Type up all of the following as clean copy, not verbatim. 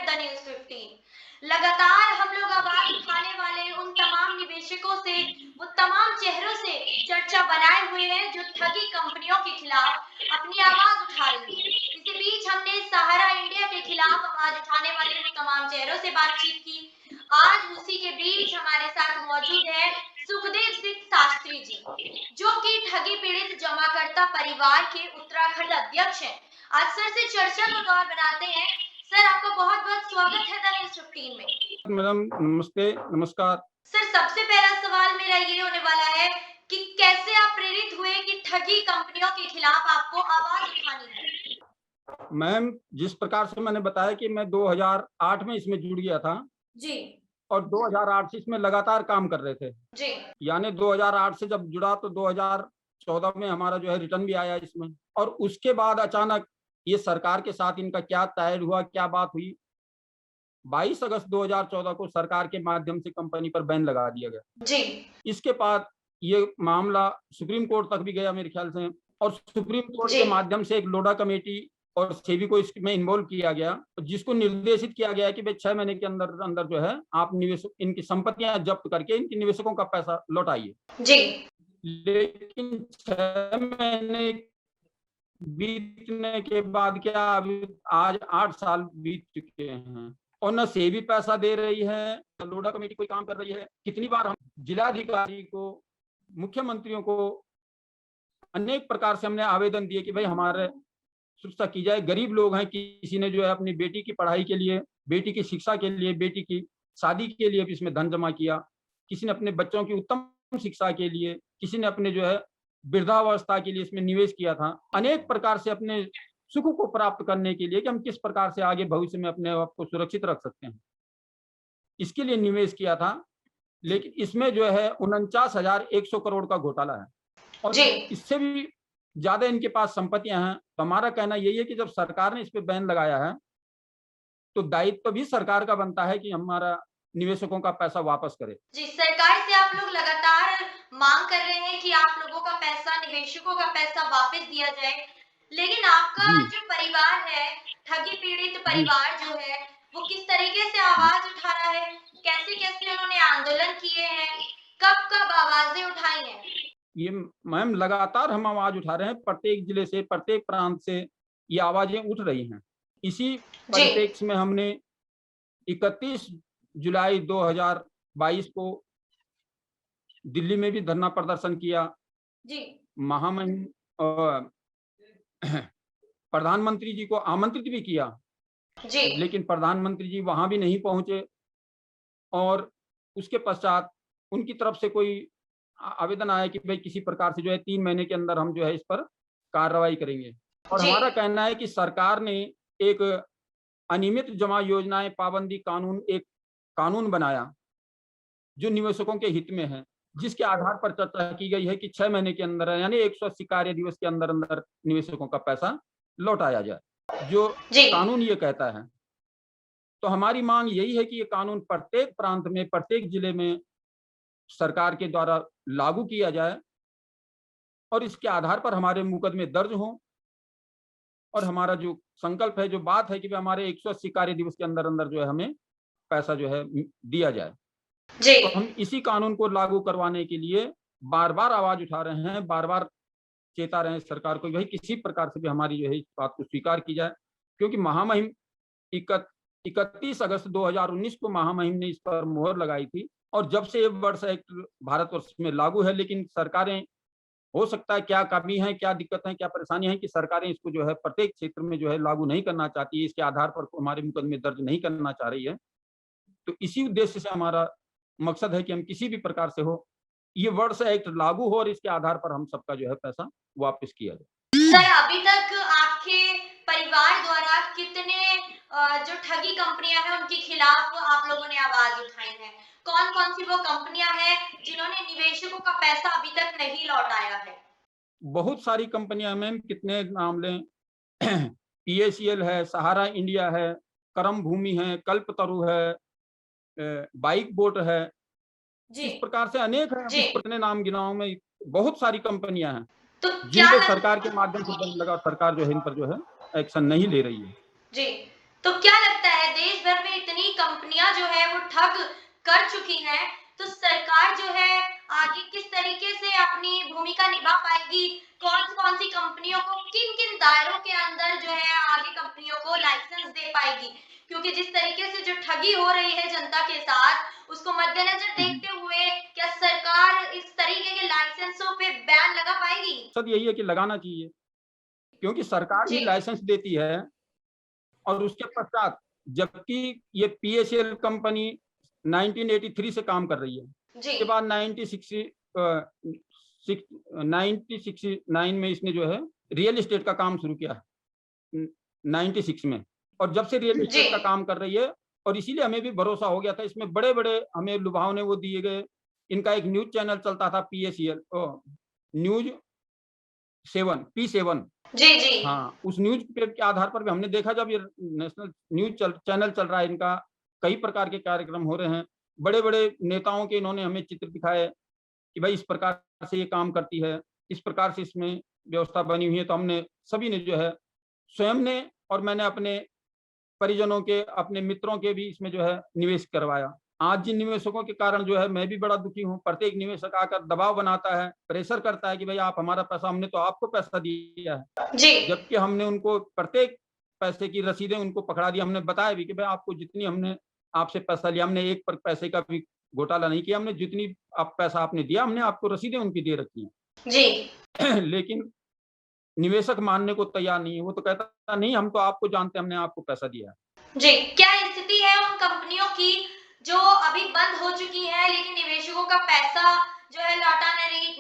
The news 15। लगातार हम लोग आवाज उठाने वाले उन तमाम निवेशकों से, वो तमाम चेहरों से चर्चा बनाए हुए हैं जो ठगी कंपनियों के खिलाफ अपनी आवाज उठा रही है। इसी बीच हमने सहारा इंडिया के खिलाफ आवाज उठाने वाले वो तमाम चेहरों से बातचीत की। आज उसी के बीच हमारे साथ मौजूद है सुखदेव सिंह शास्त्री जी, जो कि ठगी पीड़ित जमाकर्ता परिवार के उत्तराखंड अध्यक्ष हैं। आज सर से चर्चा का दौर बनाते हैं। सर, आपका बहुत-बहुत स्वागत है द न्यूज़ 15 में। मैडम नमस्ते, नमस्कार। सर, सबसे पहला सवाल मेरा ये होने वाला है कि कैसे आप प्रेरित हुए कि ठगी कंपनियों के खिलाफ आपको आवाज उठानी है? मैम, जिस प्रकार से मैंने बताया कि मैं 2008 में इसमें जुड़ गया था जी। और 2008 से इसमें लगातार काम कर रहे थे। जी। यानी 2008 से जब जुड़ा तो 2014 में हमारा जो है रिटर्न भी आया इसमें, और उसके बाद अचानक ये सरकार के साथ इनका क्या तय हुआ, क्या बात हुई, 22 अगस्त 2014 को सरकार के माध्यम से कंपनी पर बैन लगा दिया गया। जी। इसके बाद ये मामला सुप्रीम कोर्ट तक भी गया मेरे ख्याल से, और सुप्रीम कोर्ट जी। के माध्यम से एक लोढ़ा कमेटी और सेबी को इसमें इन्वॉल्व किया गया, जिसको निर्देशित किया गया है कि भाई 6 महीने के अंदर अंदर जो है आप निवेशक इनकी संपत्तियां जब्त करके इनके निवेशकों का पैसा लौटाइए। जी। लेकिन 6 महीने बीतने के बाद क्या, अभी आज 8 साल बीत चुके हैं और न सेबी पैसा दे रही है, न लोढ़ा कमेटी कोई काम कर रही है। कितनी बार हम जिलाधिकारी को, मुख्यमंत्रियों को अनेक प्रकार से हमने आवेदन दिए कि भाई हमारे सुरक्षा की जाए। गरीब लोग हैं, किसी ने जो है अपनी बेटी की पढ़ाई के लिए, बेटी की शिक्षा के लिए, बेटी की शादी के लिए भी इसमें धन जमा किया, किसी ने अपने बच्चों की उत्तम शिक्षा के लिए, किसी ने अपने जो है वृद्धावस्था के लिए इसमें निवेश किया था। अनेक प्रकार से अपने सुख को प्राप्त करने के लिए कि हम किस प्रकार से आगे भविष्य में अपने आप को सुरक्षित रख सकते हैं, इसके लिए निवेश किया था। लेकिन इसमें जो है 49,100 करोड़ का घोटाला है और जी। इससे भी ज्यादा इनके पास संपत्तियां हैं। तो हमारा कहना यही है कि जब सरकार ने इस पे बैन लगाया है तो दायित्व भी सरकार का बनता है कि हमारा निवेशकों का पैसा वापस करे। जी, सरकार से आप लोग लगातार मांग कर रहे हैं कि आप लोगों का पैसा, निवेशकों का पैसा वापस दिया जाए। लेकिन आपका जी जो परिवार है, ठगी पीड़ित जी परिवार जो है, वो किस तरीके से जी। आवाज उठा रहा है? कैसे-कैसे उन्होंने आंदोलन किए हैं? कब-कब आवाजें उठाई हैं? ये मैम लगातार हम आवाज उठा रहे हैं, प्रत्येक जिले से, प्रत्येक प्रांत से ये आवाजें उठ रही हैं। इसी जी। परिप्रेक्ष्य में हमने 31 जुलाई 2022 को दिल्ली में भी धरना प्रदर्शन किया। जी। महामहिम प्रधानमंत्री जी को आमंत्रित भी किया, जी। लेकिन प्रधानमंत्री जी वहां भी नहीं पहुंचे और उसके पश्चात उनकी तरफ से कोई आवेदन आया कि भाई किसी प्रकार से जो है 3 महीने के अंदर हम जो है इस पर कार्रवाई करेंगे। और जी। हमारा कहना है कि सरकार ने एक अनियमित जमा योजनाएं पाबंदी कानून, एक कानून बनाया जो निवेशकों के हित में है, जिसके आधार पर चर्चा की गई है कि 6 महीने के अंदर यानी 180 कार्य दिवस के अंदर अंदर निवेशकों का पैसा लौटाया जाए, जो जी। कानून ये कहता है। तो हमारी मांग यही है कि ये कानून प्रत्येक प्रांत में, प्रत्येक जिले में सरकार के द्वारा लागू किया जाए और इसके आधार पर हमारे मुकदमे दर्ज हों और हमारा जो संकल्प है, जो बात है कि हमारे 180 कार्य दिवस के अंदर अंदर जो है हमें पैसा जो है दिया जाए। जी। तो हम इसी कानून को लागू करवाने के लिए बार-बार आवाज उठा रहे हैं, बार-बार चेता रहे हैं सरकार को, भाई किसी प्रकार से भी हमारी जो है इस बात को स्वीकार की जाए। क्योंकि महामहिम 31 अगस्त 2019 को महामहिम ने इस पर मुहर लगाई थी और जब से ये वर्ष एक्ट भारतवर्ष में लागू है, लेकिन सरकारें, हो सकता है क्या कमी है, क्या दिक्कत है, क्या परेशानी है कि सरकारें इसको जो है प्रत्येक क्षेत्र में जो है लागू नहीं करना चाहती है, इसके आधार पर हमारे मुकदमे दर्ज नहीं करना चाह रही है। तो इसी उद्देश्य से हमारा मकसद है कि हम किसी भी प्रकार से हो, ये वर्ष एक्ट लागू हो और इसके आधार पर हम सबका जो है पैसा वापस किया जाए। सर, अभी तक आपके परिवार द्वारा कितने जो ठगी कंपनियां हैं उनके खिलाफ आप लोगों ने आवाज उठाई है? कौन-कौन सी वो कंपनियां हैं जिन्होंने निवेशकों का पैसा अभी तक नहीं लौटाया है? बहुत सारी कंपनियां मैम, कितने नाम लें पीएसीएल है, सहारा इंडिया है, करम भूमि है, कल्पतरु है, बाइक बोट है। जी। इस प्रकार से अनेक हैं, जी। इस पर इतने नाम गिनाऊं मैं, बहुत सारी कंपनियां हैं तो जिन क्या पे लग सरकार के माध्यम से बैन लगा, सरकार जो है इन पर जो है एक्शन नहीं ले रही है। जी। तो क्या लगता है देश भर में इतनी कंपनियां जो है वो ठग कर चुकी हैं, तो सरकार जो है आगे किस तरीके से अपनी भूमिका निभा पाएगी? कौन-कौन सी कंपनियों को किन-किन दायरों के अंदर जो है आगे कंपनियों को लाइसेंस दे पाएगी? क्योंकि जिस तरीके से जो ठगी हो रही है जनता के साथ, उसको मद्देनजर देखते हुए क्या सरकार इस तरीके के लाइसेंसों पे बैन लगा पाएगी? मकसद यही है कि लगाना चाहिए, क्योंकि सरकार ही जी, लाइसेंस देती है और उसके पश्चात, जबकि ये पीएसएल कंपनी 1983 से काम कर रही है, जी, उसके बाद 1969 में इसने जो है रियल एस्टेट का काम शुरू किया, 96 में, और जब से रियल जी, एस्टेट का काम कर रही है, और इसीलिए हमें भी भरोसा हो गया था। इसमें बड़े बड़े हमें लुभावने वो दिए गए। इनका एक न्यूज चैनल चलता था, पीएसएल न्यूज 7 P7। जी, जी, हाँ, उस न्यूज़ पेपर के आधार पर भी हमने देखा, जब ये नेशनल न्यूज़ चैनल चल रहा है इनका, कई प्रकार के कार्यक्रम हो रहे हैं। बड़े-बड़े नेताओं के इन्होंने हमें चित्र दिखाए कि भाई इस प्रकार से ये काम करती है, इस प्रकार से इसमें व्यवस्था बनी हुई है। तो हमने सभी ने जो है, स्वयं ने और मैंने अपने परिजनों के, अपने मित्रों के भी इसमें जो है निवेश करवाया। आज जिन निवेशकों के कारण जो है मैं भी बड़ा दुखी हूँ। प्रत्येक निवेशक आकर दबाव बनाता है, प्रेशर करता है कि भाई आप हमारा पैसा, हमने तो आपको पैसा दिया है। जी, जबकि हमने उनको प्रत्येक पैसे की रसीदें उनको पकड़ा दी। हमने बताया भी कि भाई आपको जितनी हमने आपसे पैसा लिया, हमने एक पर पैसे का भी घोटाला नहीं किया। हमने जितनी आप पैसा आपने दिया, हमने आपको रसीदें उनकी दे रखी जी। हैं। लेकिन निवेशक मानने को तैयार नहीं है। वो तो कहता नहीं, हम तो आपको जानते हैं, हमने आपको पैसा दिया है। जी, क्या स्थिति है उन कंपनियों की जो अभी बंद हो चुकी हैं लेकिन निवेशकों का पैसा जो है लौटा नहीं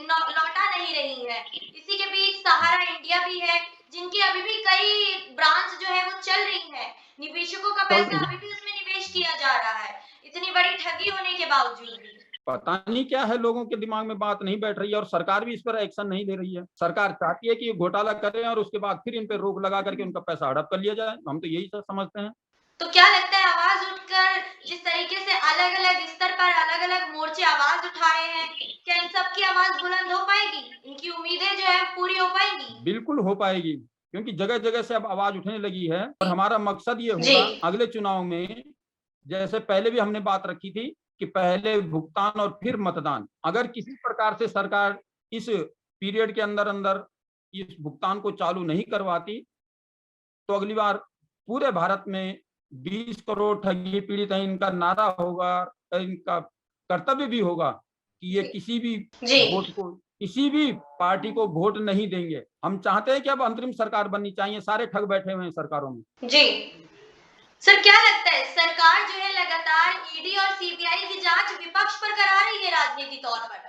रही है? इसी के बीच सहारा इंडिया भी है, जिनकी अभी भी कई ब्रांच जो है वो चल रही है। निवेशकों का चल पैसा रही अभी है। भी उसमें निवेश किया जा रहा है, इतनी बड़ी ठगी होने के बावजूद भी। पता नहीं क्या है, लोगों के दिमाग में बात नहीं बैठ रही है, और सरकार भी इस पर एक्शन नहीं ले रही है। सरकार चाहती है कि ये घोटाला करें और उसके बाद फिर इन पे रोक लगा करके उनका पैसा हड़प कर लिया जाए। हम तो यही सब समझते हैं। तो क्या लगता है आवाज उठकर जिस तरीके से अलग-अलग स्तर पर अलग-अलग मोर्चे आवाज उठा रहे हैं, क्या इन सब की आवाज बुलंद हो पाएगी? इनकी उम्मीदें जो है पूरी हो पाएंगी? बिल्कुल हो पाएगी, क्योंकि जगह-जगह से अब आवाज उठने लगी है, और हमारा मकसद ये जी, होगा अगले चुनाव में, जैसे पहले भी हमने बात रखी थी कि पहले भुगतान और फिर मतदान। अगर किसी प्रकार से सरकार इस पीरियड के अंदर-अंदर इस भुगतान को चालू नहीं करवाती, तो अगली बार पूरे भारत में 20 करोड़ ठगी पीड़ित हैं, इनका नारा होगा, इनका कर्तव्य भी होगा कि ये किसी भी जी, वोट को, किसी भी पार्टी को वोट नहीं देंगे। हम चाहते हैं कि अब अंतरिम सरकार बननी चाहिए। सारे ठग बैठे हुए हैं सरकारों में। जी। सर क्या लगता है सरकार जो है लगातार ईडी और सीबीआई की जांच विपक्ष पर करा रही है राजनीति तौर पर,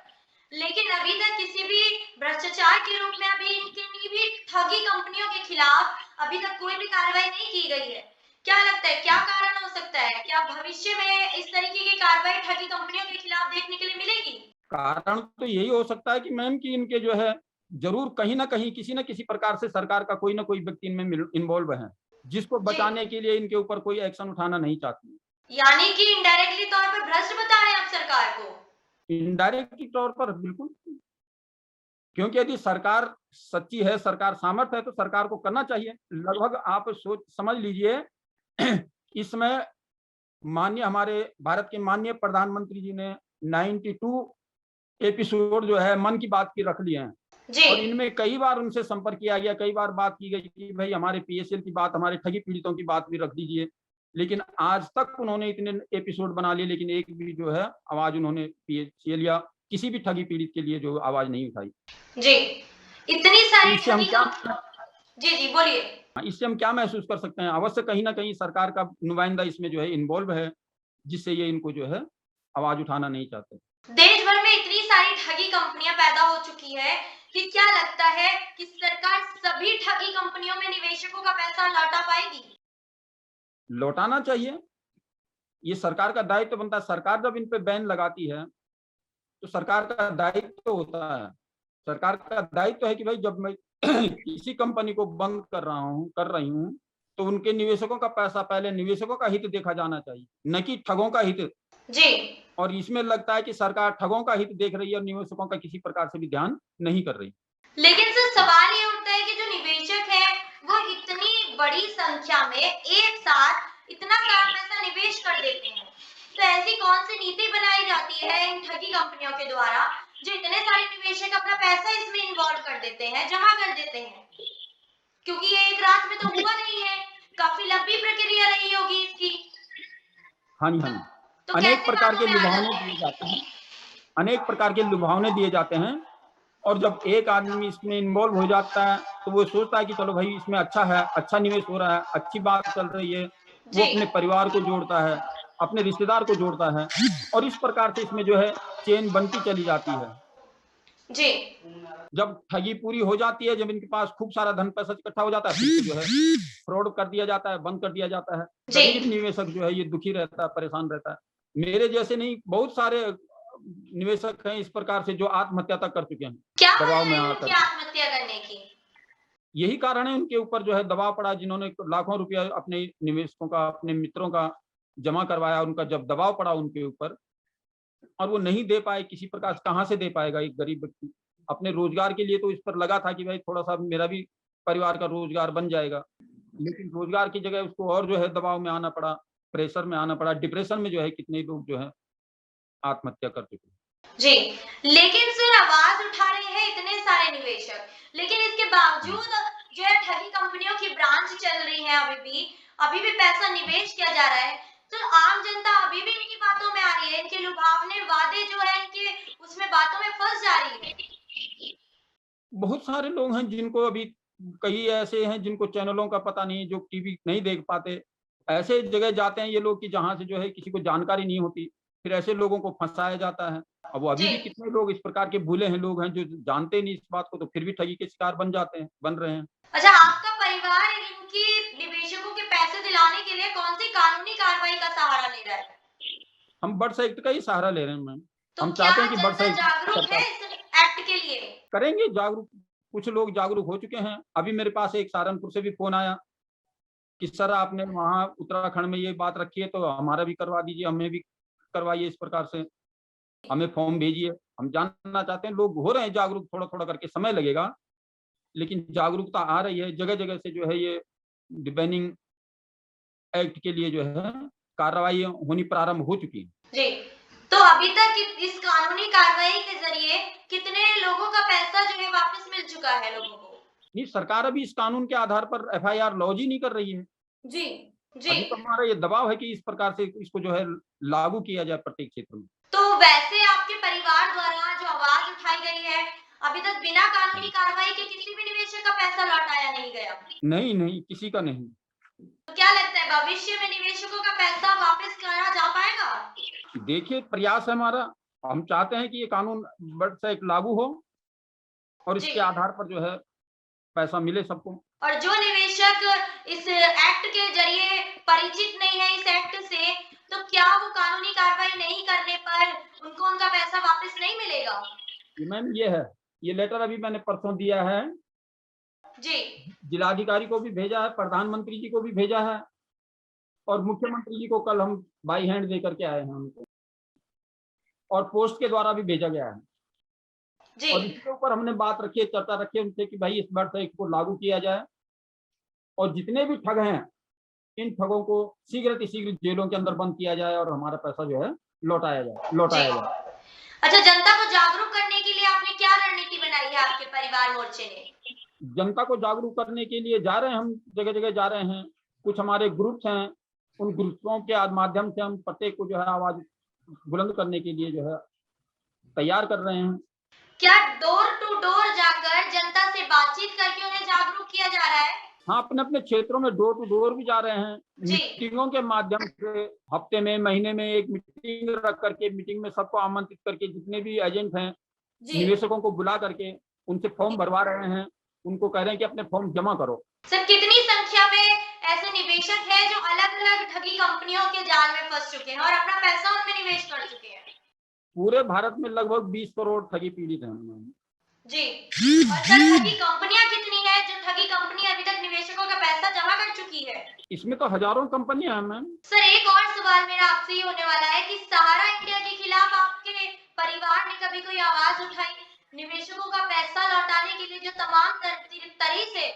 लेकिन अभी तक किसी भी भ्रष्टाचार के रूप में अभी इनकी भी ठगी कंपनियों के खिलाफ अभी तक कोई भी कार्रवाई नहीं की गई है। क्या लगता है क्या कारण हो सकता है? क्या भविष्य में इस तरीके की कार्रवाई ठगी कंपनियों के खिलाफ देखने के लिए मिलेगी? कारण तो यही हो सकता है कि मैम कि इनके जो है, जरूर कहीं ना कहीं किसी न किसी प्रकार से सरकार का कोई ना कोई व्यक्ति इनमें इन्वॉल्व है, जिसको जी, बचाने के लिए इनके ऊपर कोई एक्शन उठाना नहीं चाहती। यानी कि इनडायरेक्टली तौर पर भ्रष्ट बता रहे हैं आप सरकार को। इनडायरेक्ट तौर पर बिल्कुल, क्योंकि यदि सरकार सच्ची है, सरकार सामर्थ्य है, तो सरकार को करना चाहिए। लगभग आप सोच समझ लीजिए, इसमें माननीय हमारे भारत के माननीय प्रधानमंत्री जी ने 92 एपिसोड जो है मन की बात की रख लिए हैं, जी, और इनमें कई बार उनसे संपर्क किया गया, कई बार बात की गई कि भाई हमारे पीएसएल की बात, हमारे ठगी पीड़ितों की बात भी रख दीजिए। लेकिन आज तक उन्होंने इतने एपिसोड बना लिए, लेकिन एक भी जो है आवाज उन्होंने पीएसएल या किसी भी ठगी पीड़ित के लिए जो आवाज नहीं उठाई। जी। इतनी सारी इससे हम ठगी क्या जी, जी, बोलिए। इससे हम क्या महसूस कर सकते हैं? अवश्य कहीं ना कहीं सरकार का नुमाइंदा इसमें जो है इन्वॉल्व है, जिससे ये इनको जो है आवाज उठाना नहीं चाहते। देश भर में इतनी सारी ठगी कंपनियां पैदा हो चुकी है कि क्या लगता है कि सरकार सभी ठगी कंपनियों में निवेशकों का पैसा लौटा पाएगी? लौटाना चाहिए, ये सरकार का दायित्व बनता है। सरकार जब इन पे बैन लगाती है, तो सरकार का दायित्व होता है, सरकार का दायित्व है कि भाई जब मैं किसी कंपनी को बंद कर रही हूँ, तो उनके निवेशकों का पैसा, पहले निवेशकों का हित देखा जाना चाहिए, न कि ठगों का हित। जी, और इसमें लगता है कि सरकार ठगों का हित देख रही है और निवेशकों का किसी प्रकार से भी ध्यान नहीं कर रही। लेकिन सर सवाल ये उठता है कि जो निवेशक हैं वो इतनी बड़ी संख्या में एक साथ इतना सारा पैसा निवेश कर देते हैं। तो ऐसी कौन सी नीति बनाई जाती है इन ठगी कंपनियों के द्वारा जो इतने सारे निवेशक अपना पैसा इसमें इन्वॉल्व कर देते हैं, जमा कर देते हैं? क्योंकि ये एक रात में तो हुआ नहीं है, काफी लंबी प्रक्रिया रही होगी इसकी। हाँ जी, हाँ जी। तो अनेक कैसे प्रकार बातों के में आ लुभावने जाता है? दिए जाते हैं, अनेक प्रकार के लुभावने दिए जाते हैं, और जब एक आदमी इसमें इन्वॉल्व हो जाता है तो वो सोचता है कि चलो भाई इसमें अच्छा है, अच्छा निवेश हो रहा है, अच्छी बात चल रही है। वो जी अपने परिवार को जोड़ता है, अपने रिश्तेदार को जोड़ता है, और इस प्रकार से इसमें जो है चेन बनती चली जाती है। जी जब ठगी पूरी हो जाती है, जब इनके पास खूब सारा धन पैसा इकट्ठा हो जाता है, फिर जो है फ्रॉड कर दिया जाता है, बंद कर दिया जाता है। जी गरीब निवेशक जो है ये दुखी रहता है, परेशान रहता है। मेरे जैसे नहीं, बहुत सारे निवेशक हैं इस प्रकार से जो आत्महत्या तक कर चुके हैं क्या दबाव वजह में है आकर। उनकी आत्महत्या करने की? यही कारण है उनके ऊपर जो है दबाव पड़ा, जिन्होंने लाखों रुपया अपने निवेशकों का, अपने मित्रों का जमा करवाया, उनका जब दबाव पड़ा उनके ऊपर और वो नहीं दे पाए किसी प्रकार से, कहाँ से दे पाएगा एक गरीब व्यक्ति? अपने रोजगार के लिए तो इस पर लगा था कि भाई थोड़ा सा मेरा भी परिवार का रोजगार बन जाएगा, लेकिन रोजगार की जगह उसको और जो है दबाव में आना पड़ा, प्रेशर में आना पड़ा, डिप्रेशन में जो है कितने लोग जो है आत्महत्या कर चुके हैं। जी, लेकिन सर आवाज उठा रहे हैं इतने सारे निवेशक, लेकिन इसके बावजूद जो है ठगी कंपनियों की ब्रांच चल रही है अभी भी पैसा निवेश किया जा रहा है। तो आम जनता अभी भी इनकी बातों में आ रही है, इनके लुभावने वादे जो है इनके उसमें बातों में फंस जा रही है। बहुत सारे लोग हैं जिनको अभी, कई ऐसे हैं जिनको चैनलों का पता नहीं है, जो टीवी नहीं देख पाते। ऐसे जगह जाते हैं ये लोग कि जहाँ से जो है किसी को जानकारी नहीं होती, फिर ऐसे लोगों को फंसाया जाता है। अब वो अभी जी भी कितने लोग इस प्रकार के भूले हैं लोग हैं जो जानते नहीं इस बात को, तो फिर भी ठगी के शिकार बन जाते हैं, बन रहे हैं। अच्छा, आपका परिवार इनकी निवेशकों के पैसे दिलाने के लिए कौन सी कानूनी कार्रवाई का सहारा ले रहा है? हम बर्ड्स एक्ट का ही सहारा ले रहे हैं मैम। तो हम क्या चाहते हैं कि बर्ड्स जनता एक्ट जागरूक है सरकार इस एक्ट के लिए? करेंगे जागरूक। कुछ लोग जागरूक हो चुके हैं। अभी मेरे पास एक सहारनपुर से भी फोन आया कि सर आपने वहाँ उत्तराखंड में ये बात रखी है तो हमारा भी करवा दीजिए, हमें भी करवाइए, इस प्रकार से हमें फॉर्म भेजिए। हम जानना चाहते हैं, लोग हो रहे हैं जागरूक, थोड़ा थोड़ा करके, समय लगेगा लेकिन जागरूकता आ रही है। जगह जगह से जो है ये डिबेनिंग एक्ट के लिए जो है कार्रवाई होनी प्रारंभ हो चुकी है। जी, तो अभी तक इस कानूनी कार्रवाई के जरिए कितने लोगों का पैसा जो है वापस मिल चुका है लोगों को? नहीं, सरकार अभी इस कानून के आधार पर एफआईआर लॉन्च ही नहीं कर रही है। जी जी अभी तो हमारा ये दबाव है कि इस प्रकार से इसको जो है लागू किया जाए प्रत्येक क्षेत्र में। तो वैसे आपके परिवार द्वारा जो आवाज उठाई गई है, अभी तक बिना कानूनी कार्रवाई के किसी भी निवेशक का पैसा लौटाया नहीं गया। नहीं नहीं, किसी का नहीं। तो क्या लगता है भविष्य में निवेशकों का पैसा वापस करा जा पाएगा? देखिए, प्रयास है हमारा। हम चाहते हैं कि ये कानून बर्ड्स एक्ट लागू हो और जी, इसके आधार पर जो है पैसा मिले सबको। और जो निवेशक इस एक्ट के जरिए परिचित नहीं है इस एक्ट से, तो क्या वो कानूनी कार्रवाई नहीं करने पर उनको उनका पैसा वापस नहीं मिलेगा? मैम ये है, ये लेटर अभी मैंने परसों दिया है, जी जिलाधिकारी को भी भेजा है, प्रधानमंत्री जी को भी भेजा है और मुख्यमंत्री जी को कल हम बाई हैंड दे करके आए हैं उनको, और पोस्ट के द्वारा भी भेजा गया है। जी और इसके ऊपर हमने बात रखी है, चर्चा रखी है उनसे कि भाई इस बर्ड्स एक्ट को लागू किया जाए और जितने भी ठग हैं इन ठगों को शीघ्र जेलों के अंदर बंद किया जाए और हमारा पैसा जो है लौटाया जी जाए। अच्छा, जनता को जागरूक करने के लिए आपने क्या रणनीति बनाई है आपके परिवार मोर्चे ने? जनता को जागरूक करने के लिए जा रहे हैं, हम जगह जगह जा रहे हैं। कुछ हमारे ग्रुप्स हैं, उन ग्रुप्सों के माध्यम से हम प्रत्येक को जो है आवाज बुलंद करने के लिए जो है तैयार कर रहे हैं। क्या डोर टू डोर जाकर जनता से बातचीत करके उन्हें जागरूक किया जा रहा है? हाँ, अपने अपने क्षेत्रों में डोर टू डोर भी जा रहे हैं, जी मीटिंगों के माध्यम से। हफ्ते में, महीने में एक मीटिंग रख करके, मीटिंग में सबको आमंत्रित करके, जितने भी एजेंट हैं जी निवेशकों को बुला करके उनसे फॉर्म भरवा रहे हैं, उनको कह रहे हैं कि अपने फॉर्म जमा करो। सर, कितनी संख्या में ऐसे निवेशक हैं जो अलग-अलग ठगी कंपनियों के जाल में फंस चुके हैं और अपना पैसा उनमें निवेश कर चुके हैं? पूरे भारत में लगभग 20 करोड़ ठगी पीड़ित हैं। जी, और सर ठगी कंपनियां कितनी हैं जो ठगी कंपनी अभी तक निवेशकों का पैसा जमा कर चुकी है? इसमें तो हजारों कंपनियां हैं मैम। सर, एक और सवाल मेरा आपसे ही होने वाला है कि सहारा इंडिया के खिलाफ आपके परिवार ने कभी कोई आवाज उठाई? निवेशकों का पैसा लौटाने के लिए जो तमाम तरीके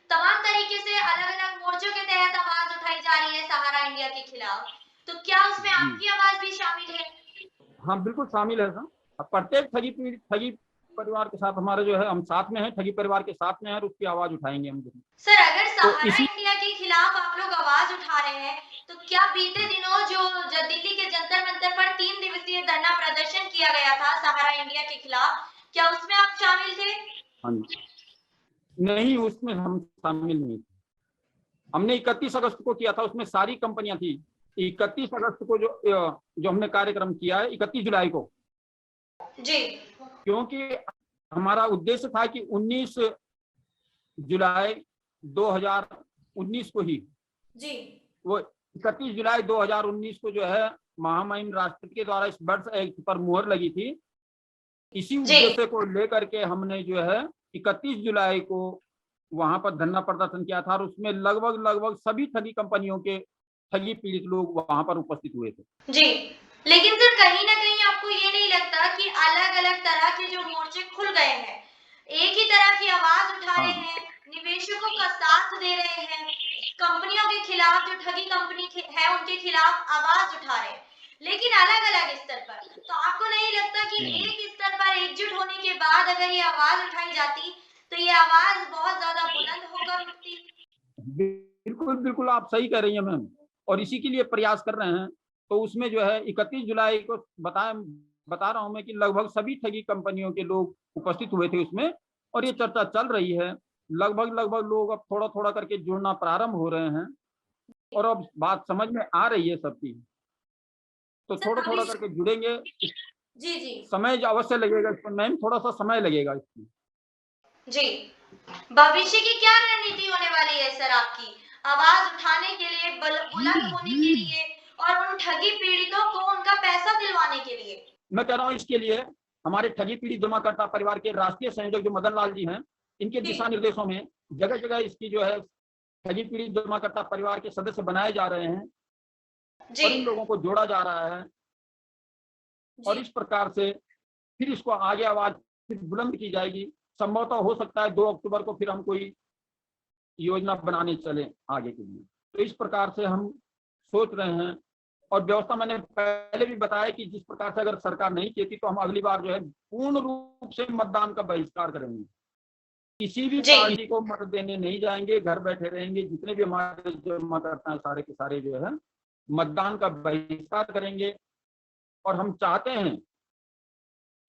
तमाम तरीके से अलग-अलग मोर्चों के तहत आवाज उठाई जा रही है सहारा इंडिया के खिलाफ। तो क्या उसमें जी आपकी आवाज भी शामिल है? हाँ बिल्कुल शामिल है सर। अब प्रत्येक ठगी परिवार के साथ हमारे जो है, हम साथ में हैं, ठगी परिवार के साथ में है और उसकी आवाज उठाएंगे हम जरूर। सर अगर तो सहारा इसी इंडिया के खिलाफ आप लोग आवाज उठा रहे हैं, तो क्या बीते दिनों जो दिल्ली के जंतर मंतर पर 3 दिवसीय धरना प्रदर्शन किया गया था सहारा इंडिया के खिलाफ, क्या उसमें आप शामिल थे? हाँ जी, नहीं उसमें हम शामिल नहीं थे। हमने 31 अगस्त को किया था, उसमें सारी कंपनियां थी। 31 अगस्त को जो हमने कार्यक्रम किया है 31 जुलाई को, जी क्योंकि हमारा उद्देश्य था कि 19 जुलाई 2019 को ही, जी वो 31 जुलाई 2019 को जो है महामहिम राष्ट्रपति के द्वारा इस बर्ड्स एक्ट पर मुहर लगी थी। इसी जी उद्देश्य को लेकर के हमने जो है 31 जुलाई को वहां पर धरना प्रदर्शन किया था और उसमें लगभग सभी ठगी कंपनियों के ठगी पीड़ित लोग वहां पर उपस्थित हुए थे। जी लेकिन सर कहीं ना कहीं आपको ये नहीं लगता कि अलग-अलग तरह के जो मोर्चे खुल गए हैं, एक ही तरह की आवाज उठा रहे हाँ हैं, निवेशकों का साथ दे रहे हैं, कंपनियों के खिलाफ जो ठगी कंपनी है उनके खिलाफ आवाज उठा रहे हैं, लेकिन अलग-अलग स्तर पर। तो आपको नहीं लगता कि एक स्तर पर एकजुट होने के बाद अगर ये आवाज उठाई जाती, तो ये आवाज बहुत ज्यादा बुलंद होकर उठती? बिल्कुल बिल्कुल आप सही कह रही हैं मैम, और इसी के लिए प्रयास कर रहे हैं। तो उसमें जो है 31 जुलाई को बता रहा हूं मैं कि लगभग सभी ठगी कंपनियों के लोग उपस्थित हुए थे उसमें, और ये चर्चा चल रही है। लगभग लोग अब थोड़ा थोड़ा करके जुड़ना प्रारंभ हो रहे हैं और अब बात समझ में आ रही है सबकी। तो सर थोड़ा थोड़ा भविष्य करके जुड़ेंगे। जी जी समय जो अवश्य लगेगा इसमें मैम, थोड़ा सा समय लगेगा इसमें। जी भविष्य की क्या रणनीति होने वाली है सर आपकी? आवाज उठाने के लिए, बुलंद होने के लिए और उन ठगी पीड़ितों को उनका पैसा दिलवाने के लिए? मैं कह रहा हूँ इसके लिए हमारे ठगी पीड़ित जमाकर्ता परिवार के राष्ट्रीय संयोजक जो मदन लाल जी हैं, इनके जी दिशा निर्देशों में जगह जगह इसकी जो है ठगी पीड़ित जमाकर्ता परिवार के सदस्य बनाए जा रहे हैं जी और इन लोगों को जोड़ा जा रहा है। और जी इस प्रकार से फिर इसको आगे आवाज फिर बुलंद की जाएगी। संभवतः हो सकता है 2 अक्टूबर को फिर हम कोई योजना बनाने चले आगे के लिए। तो इस प्रकार से हम सोच रहे हैं। और व्यवस्था मैंने पहले भी बताया कि जिस प्रकार से अगर सरकार नहीं कहती तो हम अगली बार जो है पूर्ण रूप से मतदान का बहिष्कार करेंगे। किसी भी जी पार्टी को मत देने नहीं जाएंगे, घर बैठे रहेंगे। जितने भी हमारे जमाकर्ता हैं सारे के सारे जो है मतदान का बहिष्कार करेंगे। और हम चाहते हैं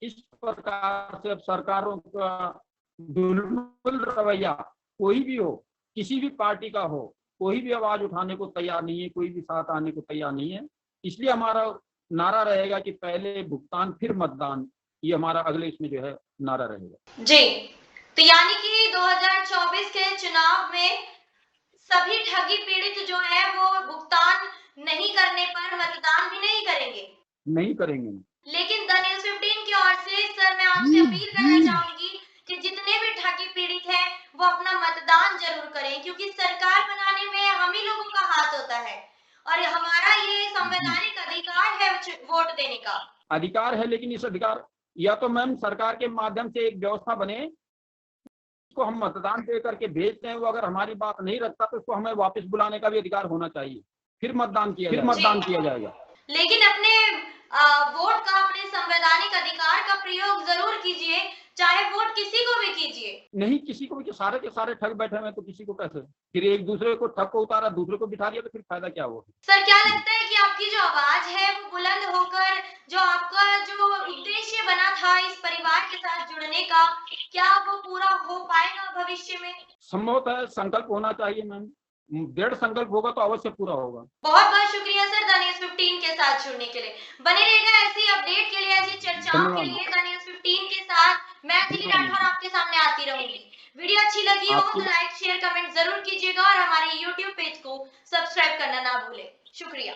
इस प्रकार से अब सरकारों का दुर्बल रवैया कोई भी हो, किसी भी पार्टी का हो, कोई भी आवाज उठाने को तैयार नहीं है, कोई भी साथ आने को तैयार नहीं है। इसलिए हमारा नारा रहेगा कि पहले भुगतान फिर मतदान, ये हमारा अगले इसमें जो है नारा रहेगा। जी तो यानी कि 2024 के चुनाव में सभी ठगी पीड़ित जो है वो भुगतान नहीं करने पर मतदान भी नहीं करेंगे। नहीं करेंगे। लेकिन द न्यूज़ 15 की ओर से सर मैं आपसे अपील करना चाहूंगी कि जितने भी ठगी पीड़ित हैं वो अपना मतदान जरूर करें, क्योंकि सरकार बनाने में हम ही लोगों का हाथ होता है और हमारा ये संवैधानिक अधिकार है वोट देने का। अधिकार है, लेकिन इस अधिकार या तो मैम सरकार के माध्यम से एक व्यवस्था बने, उसको हम मतदान दे करके भेजते हैं, वो अगर हमारी बात नहीं रखता तो उसको हमें वापस बुलाने का भी अधिकार होना चाहिए, फिर मतदान किया जाएगा। लेकिन अपने वोट का, अपने संवैधानिक अधिकार का प्रयोग जरूर कीजिए, चाहे वोट किसी को भी कीजिए। नहीं किसी को भी, सारे के सारे ठग बैठे हुए तो किसी को कैसे, फिर एक दूसरे को ठग को उतारा दूसरे को बिठा दिया तो फिर फायदा क्या हुआ? सर क्या लगता है कि आपकी जो आवाज है वो बुलंद होकर, जो आपका जो उद्देश्य बना था इस परिवार के साथ जुड़ने का, क्या वो पूरा हो पाएगा भविष्य में? संभवतः संकल्प होना चाहिए मैम, दृढ़ संकल्प होगा तो अवश्य पूरा होगा। बहुत बहुत शुक्रिया सर द न्यूज़ 15 के साथ जुड़ने के लिए। बने रहेगा ऐसी अपडेट के लिए, ऐसी चर्चाओं के धन्यवाद। लिए द न्यूज़ 15 के साथ मैं अंजलि राठौर आपके सामने आती रहूंगी। वीडियो अच्छी लगी हो तो लाइक शेयर कमेंट जरूर कीजिएगा और हमारे YouTube पेज को सब्सक्राइब करना ना भूलें। शुक्रिया।